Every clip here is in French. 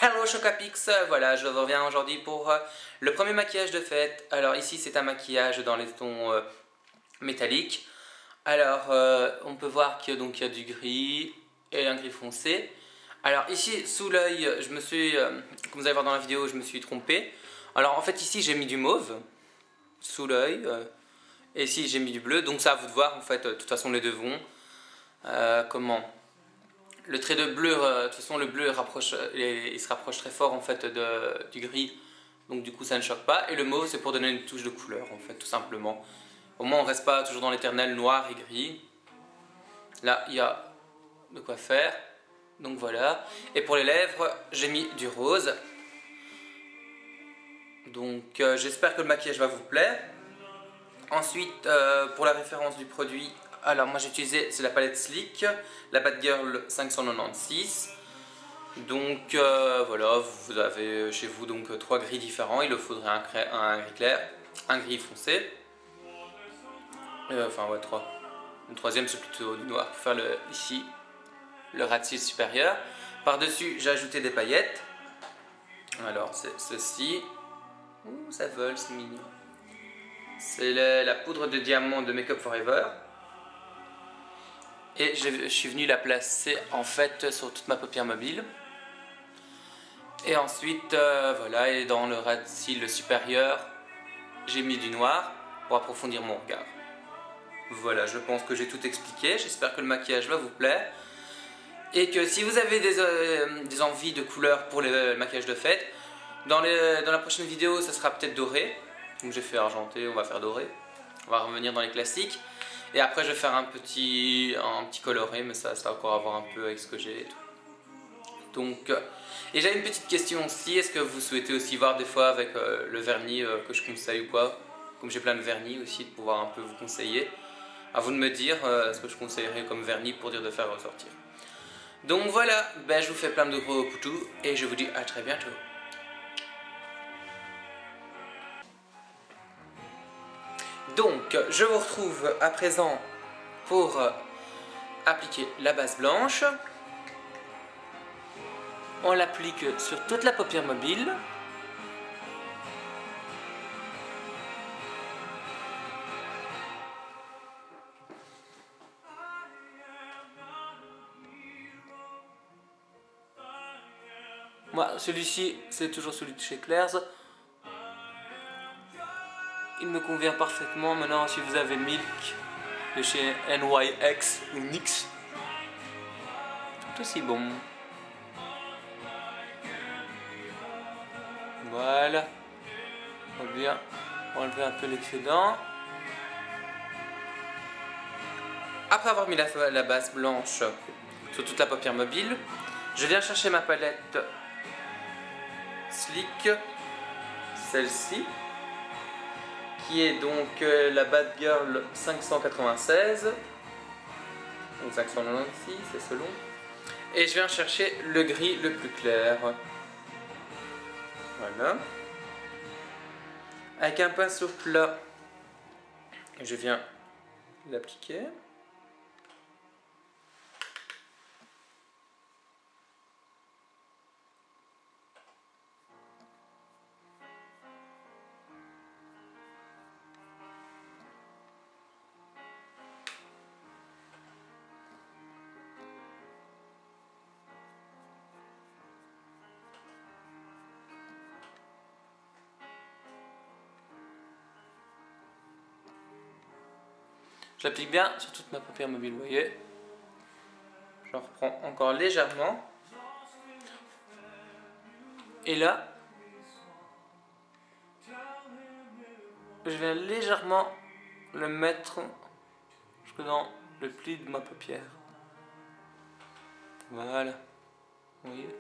Hello Chocapix, voilà, je reviens aujourd'hui pour le premier maquillage de fête. Alors ici c'est un maquillage dans les tons métalliques. Alors on peut voir qu'il y a du gris et un gris foncé. Alors ici sous l'œil, je me suis, comme vous allez voir dans la vidéo, je me suis trompé. Alors en fait ici j'ai mis du mauve sous l'œil et ici j'ai mis du bleu. Donc ça à vous de voir en fait, de toute façon les deux vont. Comment le trait de bleu, de toute façon le bleu il se rapproche très fort en fait du gris, donc du coup ça ne choque pas. Et le mauve c'est pour donner une touche de couleur en fait, tout simplement. Au moins on reste pas toujours dans l'éternel noir et gris. Là il y a de quoi faire, donc voilà. Et pour les lèvres j'ai mis du rose. Donc j'espère que le maquillage va vous plaire. Ensuite pour la référence du produit, alors moi j'ai utilisé, c'est la palette Sleek, la Bad Girl 596. Donc voilà, vous avez chez vous donc trois gris différents. Il vous faudrait un gris clair, un gris foncé, enfin ouais, trois. Le troisième c'est plutôt du noir pour faire ici le ras de cils supérieur. Par dessus j'ai ajouté des paillettes. Alors c'est ceci. Ouh, ça vole, c'est mignon. C'est la poudre de diamant de Make Up Forever. Et je suis venu la placer en fait sur toute ma paupière mobile. Et ensuite, voilà, et dans le ras de cils supérieur, j'ai mis du noir pour approfondir mon regard. Voilà, je pense que j'ai tout expliqué. J'espère que le maquillage va vous plaire. Et que si vous avez des envies de couleurs pour le maquillage de fête, dans la prochaine vidéo, ça sera peut-être doré. Donc j'ai fait argenté, on va faire doré. On va revenir dans les classiques. Et après, je vais faire un petit coloré, mais ça va encore avoir un peu avec ce que j'ai et tout. Donc, et j'avais une petite question aussi, est-ce que vous souhaitez aussi voir des fois avec le vernis que je conseille ou quoi? Comme j'ai plein de vernis aussi, de pouvoir un peu vous conseiller. À vous de me dire ce que je conseillerais comme vernis pour dire de faire ressortir. Donc voilà, ben, je vous fais plein de gros poutous et je vous dis à très bientôt. Donc, je vous retrouve à présent pour appliquer la base blanche. On l'applique sur toute la paupière mobile. Moi, celui-ci, c'est toujours celui de chez Claire's. Il me convient parfaitement. Maintenant, si vous avez Milk de chez NYX ou NYX, tout aussi bon. Voilà. On va bien enlever un peu l'excédent. Après avoir mis la base blanche sur toute la paupière mobile, je viens chercher ma palette Sleek, celle-ci, qui est donc la Bad Girl 596, donc 596 c'est selon, et je viens chercher le gris le plus clair. Voilà. Avec un pinceau plat, je viens l'appliquer. Je l'applique bien sur toute ma paupière mobile, vous voyez. J'en reprends encore légèrement. Et là, je viens légèrement le mettre jusque dans le pli de ma paupière. Voilà. Vous voyez.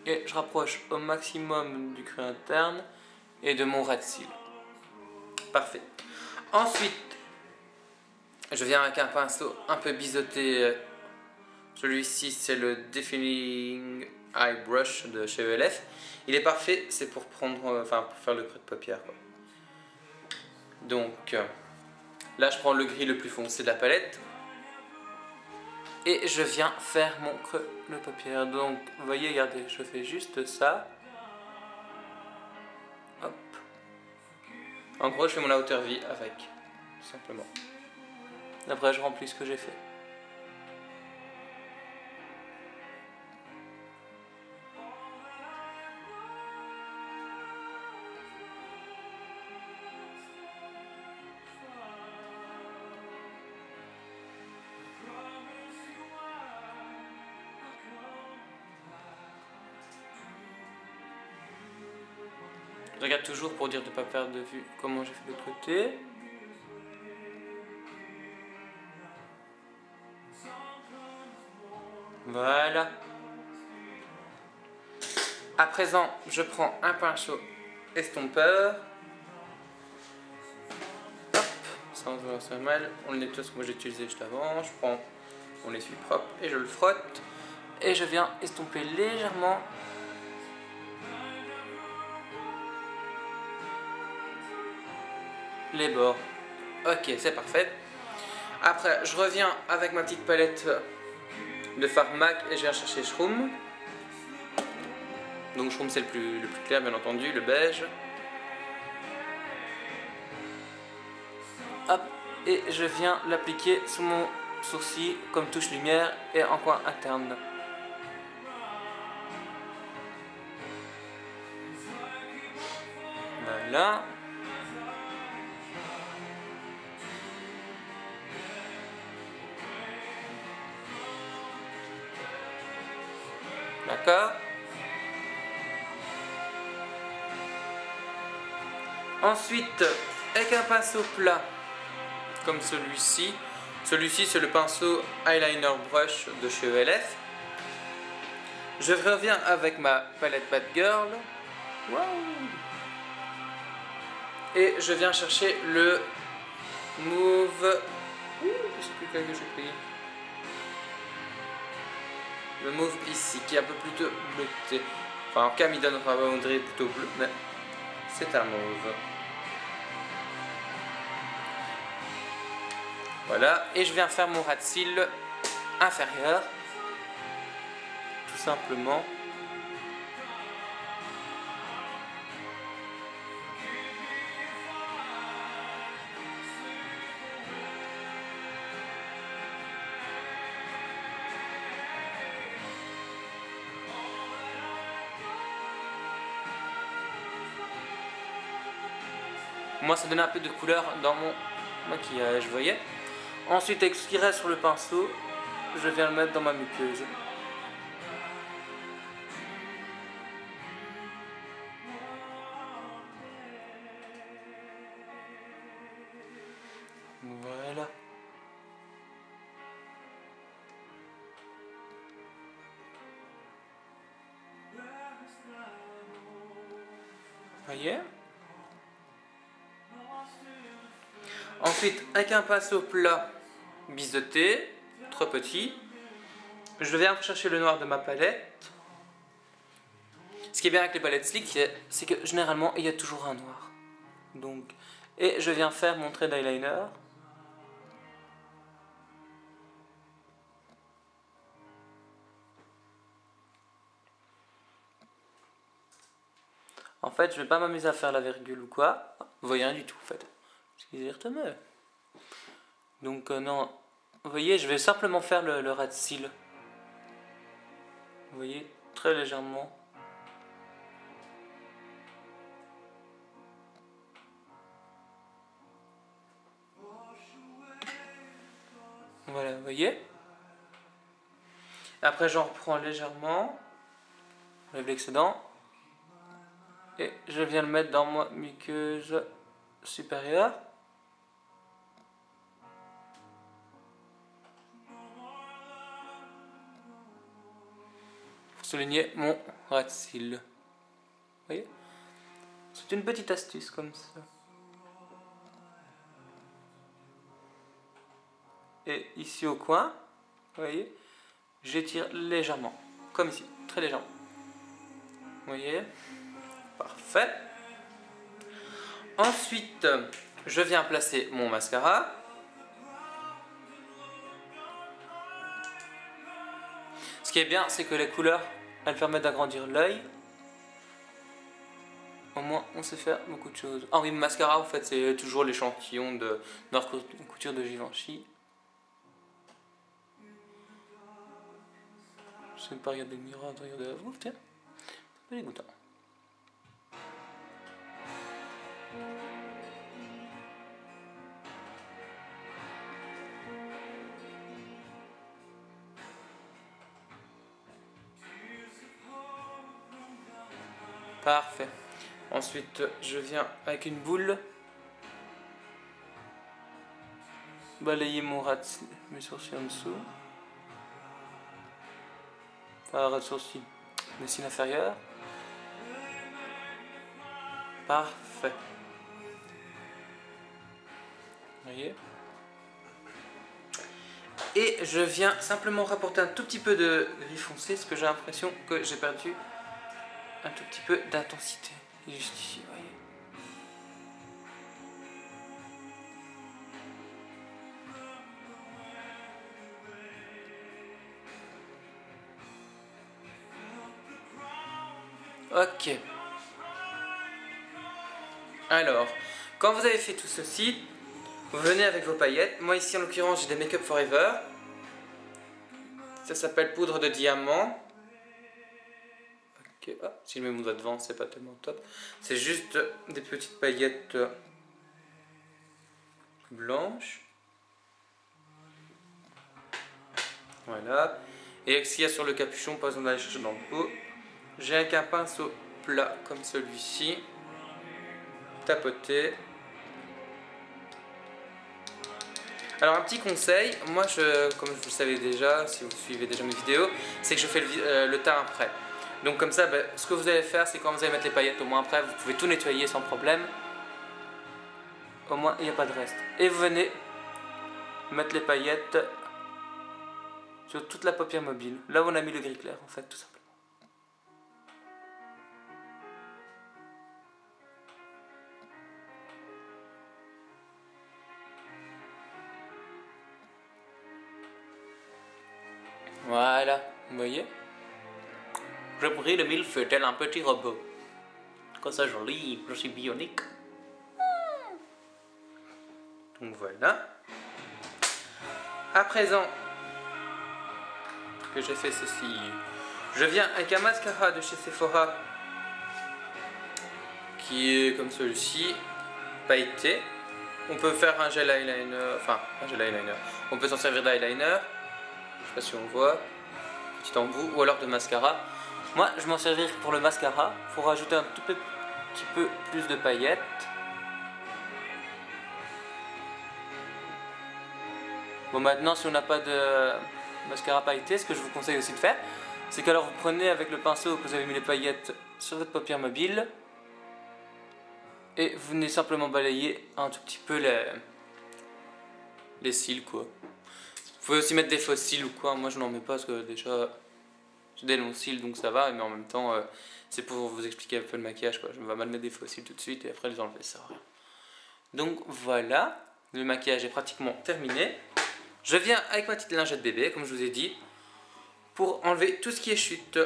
Et je rapproche au maximum du creux interne et de mon ras de cils. Parfait. Ensuite, je viens avec un pinceau un peu biseauté. Celui-ci, c'est le Defining Eye Brush de chez ELF. Il est parfait, c'est pour prendre, pour faire le creux de paupière, quoi. Donc, là, je prends le gris le plus foncé de la palette. Et je viens faire mon creux de paupière. Donc, vous voyez, regardez, je fais juste ça. Hop. En gros, je fais mon outer V avec, tout simplement. Après, je remplis ce que j'ai fait. Je regarde toujours pour dire de ne pas perdre de vue comment j'ai fait de l'autre côté. Voilà. À présent, je prends un pinceau estompeur. Hop, sans vouloir faire mal. On le nettoie, ce que moi j'ai utilisé juste avant. Je prends mon essuie propre et je le frotte. Et je viens estomper légèrement. Les bords. Ok, c'est parfait. Après, je reviens avec ma petite palette de fard MAC et je viens chercher Shroom. Donc Shroom c'est le plus clair bien entendu, le beige. Hop, et je viens l'appliquer sous mon sourcil comme touche lumière et en coin interne. Voilà. D'accord. Ensuite, avec un pinceau plat, comme celui-ci. Celui-ci, c'est le pinceau Eyeliner Brush de chez ELF. Je reviens avec ma palette Bad Girl. Wow. Et je viens chercher le Mauve. Je sais plus quel que j'ai pris. Le mauve ici, qui est un peu plutôt bleuté. Enfin, en cam, il donnera on dirait plutôt bleu, mais c'est un mauve. Voilà, et je viens faire mon ras de cils inférieur. Tout simplement. Moi, ça donne un peu de couleur dans mon maquillage, vous voyez. Ensuite, avec ce qui reste sur le pinceau, je viens le mettre dans ma muqueuse. Voilà. Voyez. Ensuite, avec un pinceau plat biseauté, trop petit, je viens chercher le noir de ma palette. Ce qui est bien avec les palettes slick, c'est que généralement il y a toujours un noir. Donc, et je viens faire mon trait d'eyeliner. En fait, je vais pas m'amuser à faire la virgule ou quoi. Vous voyez rien du tout en fait. Exactement. Donc non, vous voyez, je vais simplement faire le ras de cils. Vous voyez, très légèrement. Voilà, vous voyez. Après, j'en reprends légèrement. J'enlève l'excédent. Et je viens le mettre dans ma muqueuse supérieure. Pour souligner mon ras de cils. Vous voyez. C'est une petite astuce comme ça. Et ici au coin, vous voyez, j'étire légèrement, comme ici, très légèrement. Vous voyez, parfait. Ensuite, je viens placer mon mascara. qui est bien, c'est que les couleurs, elles permettent d'agrandir l'œil. Au moins, on sait faire beaucoup de choses. Ah oui, mascara, en fait, c'est toujours l'échantillon de Noir Couture de Givenchy. Je sais pas regarder le miroir, de regarder la vous, tiens. C'est un peu dégoûtant. Parfait. Ensuite, je viens avec une boule balayer mes sourcils en dessous. Enfin, ras de sourcil, mes cils inférieurs. Parfait. Vous voyez? Et je viens simplement rapporter un tout petit peu de gris foncé, parce que j'ai l'impression que j'ai perdu un tout petit peu d'intensité. Juste ici, vous voyez. Ok. Alors, quand vous avez fait tout ceci, vous venez avec vos paillettes. Moi ici en l'occurrence j'ai des Make Up Forever. Ça s'appelle poudre de diamant. Ok, ah, si je mets mon doigt devant c'est pas tellement top. C'est juste des petites paillettes blanches. Voilà. Et avec ce qu'il y a sur le capuchon, pas besoin d'aller chercher dans le pot. J'ai un pinceau plat comme celui-ci. Tapoter. Alors un petit conseil, moi comme vous le savez déjà, si vous suivez déjà mes vidéos, c'est que je fais le teint après. Donc comme ça, ce que vous allez faire, c'est quand vous allez mettre les paillettes au moins après, vous pouvez tout nettoyer sans problème. Au moins il n'y a pas de reste. Et vous venez mettre les paillettes sur toute la paupière mobile. Là où on a mis le gris clair en fait, tout simplement. Voilà, vous voyez? Je brille le millefeuille tel un petit robot. Comme ça joli, je suis bionique. Donc voilà. À présent que j'ai fait ceci, je viens avec un mascara de chez Sephora qui est comme celui-ci, pailleté. On peut faire un gel eyeliner, enfin un gel eyeliner. On peut s'en servir d'eyeliner. Je sais pas si on voit, petit embout, ou alors de mascara. Moi, je m'en servirai pour le mascara, pour rajouter un tout petit peu plus de paillettes. Bon, maintenant, si on n'a pas de mascara pailleté, ce que je vous conseille aussi de faire, c'est qu'alors vous prenez avec le pinceau que vous avez mis les paillettes sur votre paupière mobile et vous venez simplement balayer un tout petit peu les cils, quoi. Vous pouvez aussi mettre des faux cils ou quoi, moi je n'en mets pas parce que déjà j'ai des longs cils donc ça va, mais en même temps c'est pour vous expliquer un peu le maquillage, quoi. Je vais mal mettre des faux cils tout de suite et après les enlever, ça rien. Donc voilà, le maquillage est pratiquement terminé. Je viens avec ma petite lingette bébé comme je vous ai dit pour enlever tout ce qui est chute.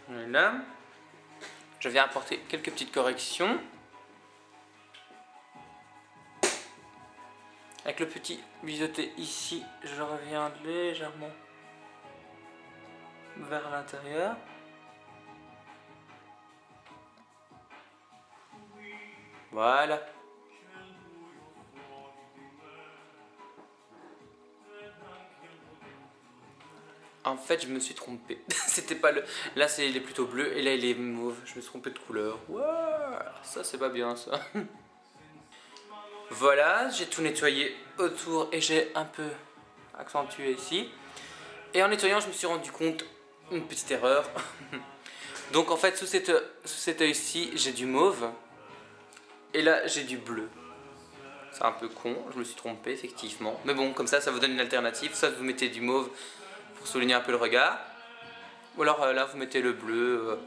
Voilà. Je viens apporter quelques petites corrections. Avec le petit biseauté ici, je reviens légèrement vers l'intérieur. Voilà. En fait, je me suis trompé. C'était pas le... Là, il est plutôt bleu et là, il est mauve. Je me suis trompé de couleur. Wow, ça, c'est pas bien, ça. Voilà, j'ai tout nettoyé autour et j'ai un peu accentué ici. Et en nettoyant, je me suis rendu compte une petite erreur. Donc, en fait, sous cet œil-ci, j'ai du mauve. Et là, j'ai du bleu. C'est un peu con, je me suis trompé, effectivement. Mais bon, comme ça vous donne une alternative. Soit vous mettez du mauve pour souligner un peu le regard. Ou alors là, vous mettez le bleu.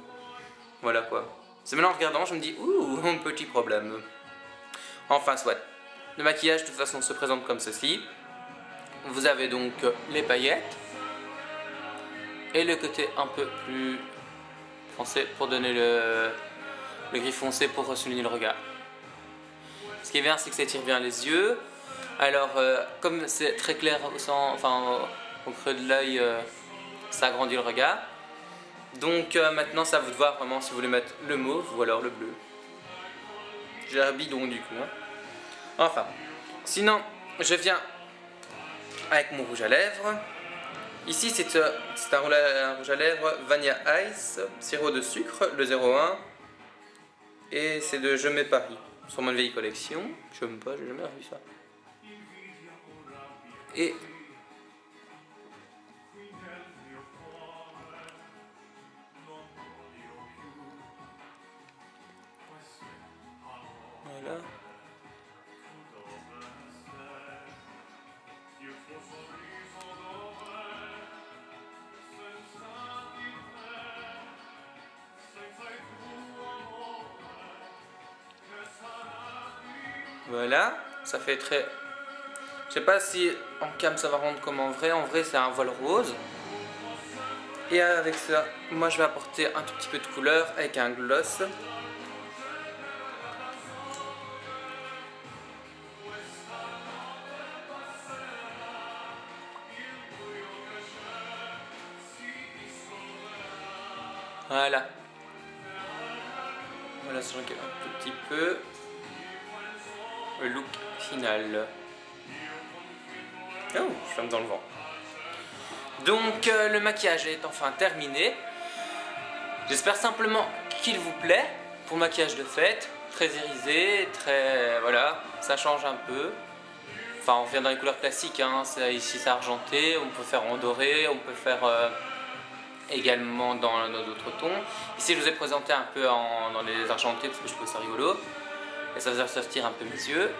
Voilà quoi. C'est maintenant en regardant, je me dis, ouh, un petit problème. Enfin, soit. Le maquillage de toute façon se présente comme ceci. Vous avez donc les paillettes et le côté un peu plus foncé pour donner le gris foncé pour souligner le regard. Ce qui est bien, c'est que ça étire bien les yeux. Alors comme c'est très clair au creux de l'œil, ça agrandit le regard. Donc maintenant c'est à vous de voir vraiment si vous voulez mettre le mauve ou alors le bleu. J'ai un bidon du coup. Hein. Enfin, sinon je viens avec mon rouge à lèvres. Ici c'est un rouge à lèvres Vanilla Ice, sirop de sucre, le 01. Et c'est de Je mets Paris, sûrement une vieille collection. Je sais même pas, j'ai jamais vu ça. Et voilà. Voilà, ça fait très... Je sais pas si en cam ça va rendre comme en vrai c'est un voile rose. Et avec ça, moi je vais apporter un tout petit peu de couleur avec un gloss. Voilà. Voilà, je regarde un tout petit peu. Le look final. Oh, je ferme dans le vent. Donc le maquillage est enfin terminé. J'espère simplement qu'il vous plaît pour maquillage de fête. Très irisé, très... voilà, ça change un peu. Enfin, on vient dans les couleurs classiques, hein. Ici c'est argenté, on peut faire en doré, on peut faire également dans d'autres tons. Ici je vous ai présenté un peu dans les argentés parce que je trouve ça rigolo. Et ça faisait sortir un peu mes yeux.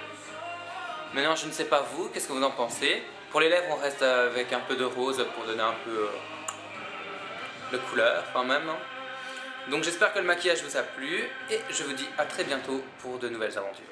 Maintenant je ne sais pas vous, qu'est-ce que vous en pensez? Pour les lèvres on reste avec un peu de rose pour donner un peu de couleur quand même. Donc j'espère que le maquillage vous a plu et je vous dis à très bientôt pour de nouvelles aventures.